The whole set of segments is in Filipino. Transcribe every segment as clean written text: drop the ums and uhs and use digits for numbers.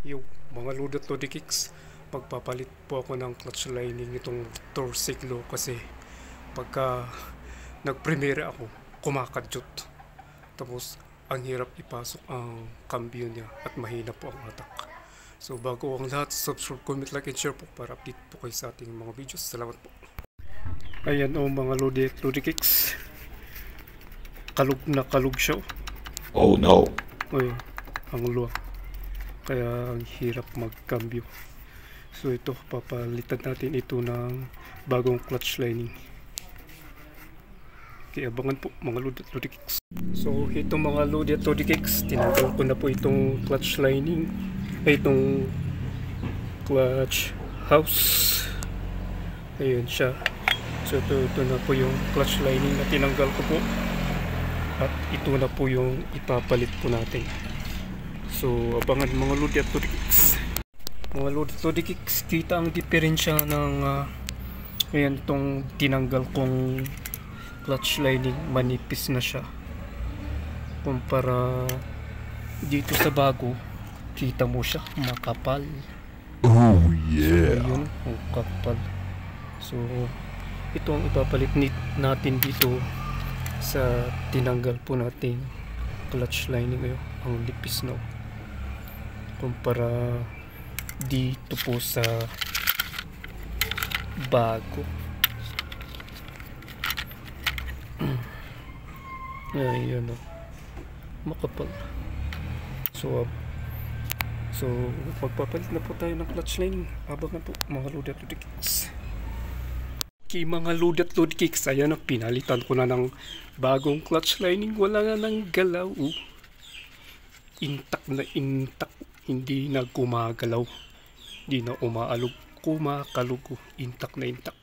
Yo, mga Lodi at Lodi Kicks, magpapalit po ako ng clutch lining nitong Torciclo kasi pagka nag-premiere ako, kumakadyot. Tapos, ang hirap ipasok ang cambio niya at mahina po ang atak. So, bago ang lahat, subscribe, comment, like, and share po para update po kayo sa ating mga videos. Salamat po. Ayan o mga Lodi at Lodi Kicks. Kalug na kalug siya. Oh no. Uy, ang luwak. Kaya ang hirap magkambyo. So ito, papalitan natin ito ng bagong clutch lining. Okay, abangan po mga Lodi at Lodi Kicks. So ito mga Lodi at Lodi Kicks, tinanggal ko na po itong clutch lining, ay itong clutch house. Ayun siya. So ito na po yung clutch lining na tinanggal ko po. At ito na po yung ipapalit po natin. So, abangan mga Lodi at Lodi Kicks. Mga Lodi at Lodi Kicks, kita ang diferensya ng ayan, itong tinanggal kong clutch lining, manipis na siya. Kumpara dito sa bago, kita mo siya, makapal. Oh yeah. So, yun, ang kapal. So, ito ang ipapalit natin dito sa tinanggal po natin clutch lining ngayon, ang nipis na kumpara dito po sa bago. Ayun o, makapal. So magpapalit na po tayo ng clutch lining. Abangan po mga Lodi at Lodi Kicks. Okay mga Lodi at Lodi Kicks, ayan o, pinalitan ko na ng bagong clutch lining. Wala na ng galaw. Intak na intak. Hindi na gumagalaw. Hindi na umaalog. Kumakalog. Intak na intak.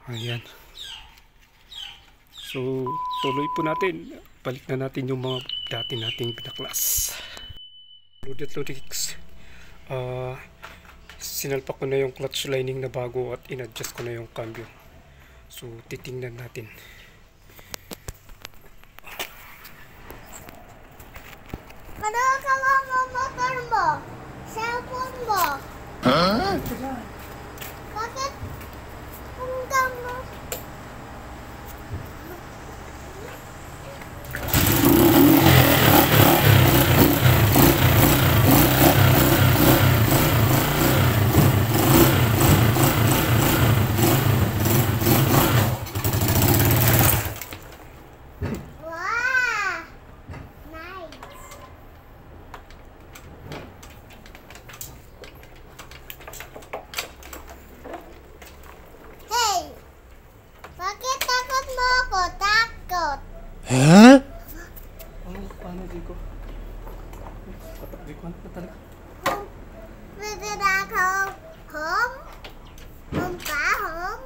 Ayan. So, tuloy po natin. Balik na natin yung mga dati nating pinaklas. Lodi at Lodi Kicks. Sinalpak ko na yung clutch lining na bago at in-adjust ko na yung cambio. So, titingnan natin. Kalau motor mo, cellphone mo. Huh? Bakit hanggang mo? Takot. Huh? Paano di ko? Patakbi ko na talaga. Pwede na ako home? Home pa? Home?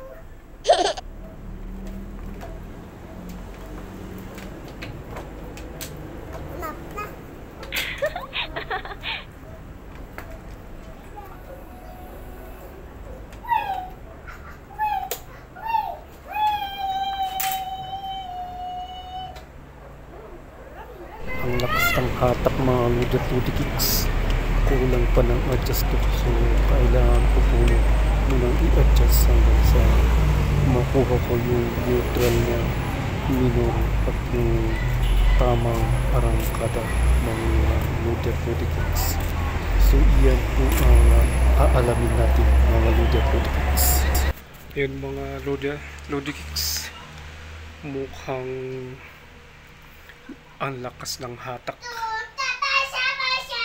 Nap na. Ang lakas ng hatak mga Lodi at Lodi Kicks. Kulang pa ng adjust to. So kailangan ko po munang i-adjust hanggang sa makuha ko yung neutral niya, minor at yung tamang arangkada mga Lodi at Lodi Kicks. So iyan po ang aalamin natin mga Lodi at Lodi Kicks. Ayun mga Lodi Kicks, mukhang ang lakas ng hatak.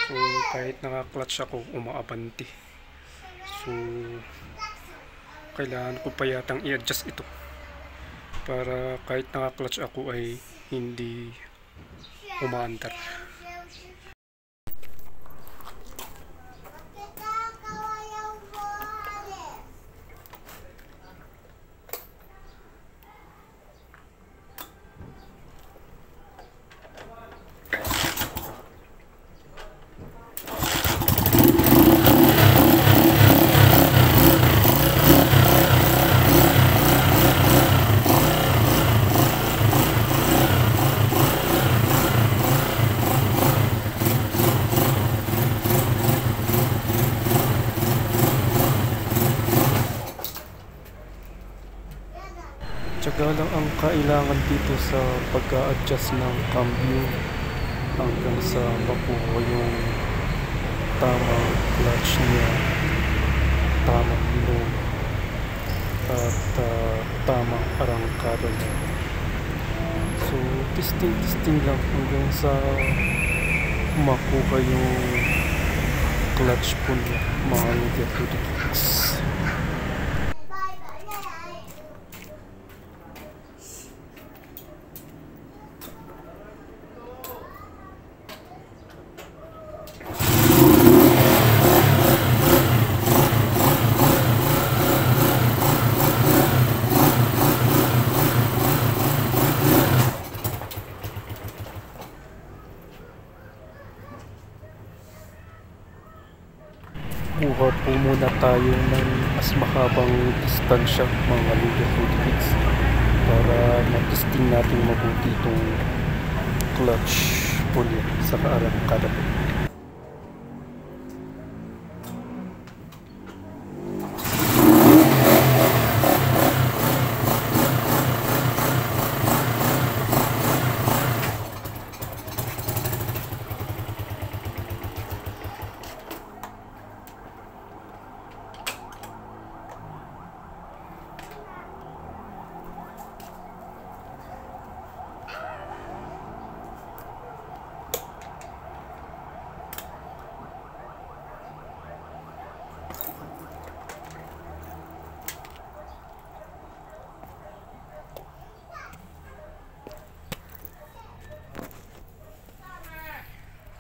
So kahit naka-clutch ako, umaabante. So kailangan ko pa yatang i-adjust ito para kahit naka-clutch ako ay hindi umaandar. tiyaga lang ang kailangan dito sa pag-a-adjust ng cambio hanggang sa makuha yung tamang clutch niya, tamang minor at tamang arangkada niya. So testing lang hanggang sa makuha yung clutch po niya, mga Ludia Tudy Kicks. Kuha po muna tayo ng mas mahabang distansya, mga Ludia Tudy Kicks, para mag-testing natin mabuti itong clutch po niya sa arangkada po.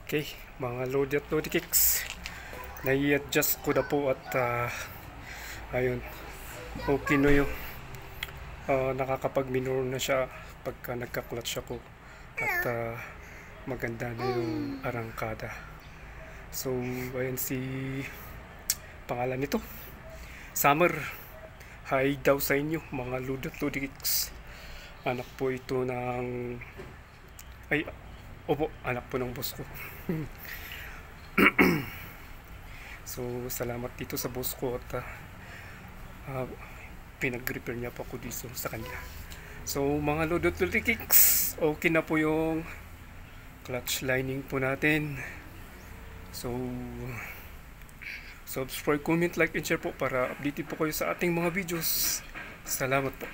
Okay, mga Ludia Tudy Kicks, nai-adjust ko na po at ayun, okay na yung nakakapag-minor na siya pagka nagka-clutch ako at maganda na yung arangkada. So ayun, si pangalan nito Summer. Hi daw sa inyo, mga Ludia Tudy Kicks. Anak po ito ng opo, anak po ng boss ko. So salamat dito sa boss ko at pinag-repair niya po ako dito sa kanya. So mga Ludia Tudy Kicks, okay na po yung clutch lining po natin. So subscribe, comment, like, and share po para update po kayo sa ating mga videos. Salamat po.